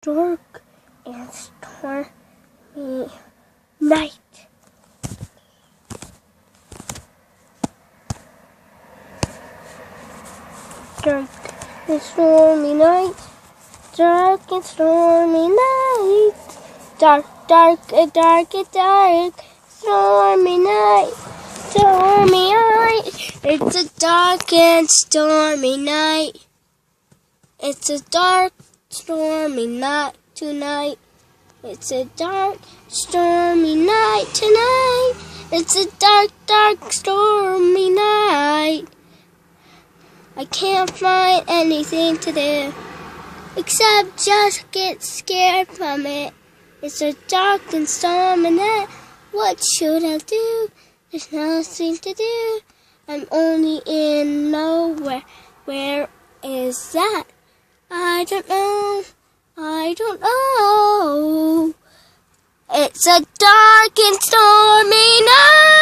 dark and stormy night. Dark and stormy night. Dark and stormy night. Dark, dark, dark, dark, stormy night. Stormy night. It's a dark and stormy night. It's a dark, stormy night tonight. It's a dark, stormy night tonight. It's a dark, dark, stormy night. I can't find anything to do except just get scared from it. It's a dark and stormy night. What should I do? There's nothing to do. I'm only in nowhere. Where is that? I don't know. I don't know. It's a dark and stormy night.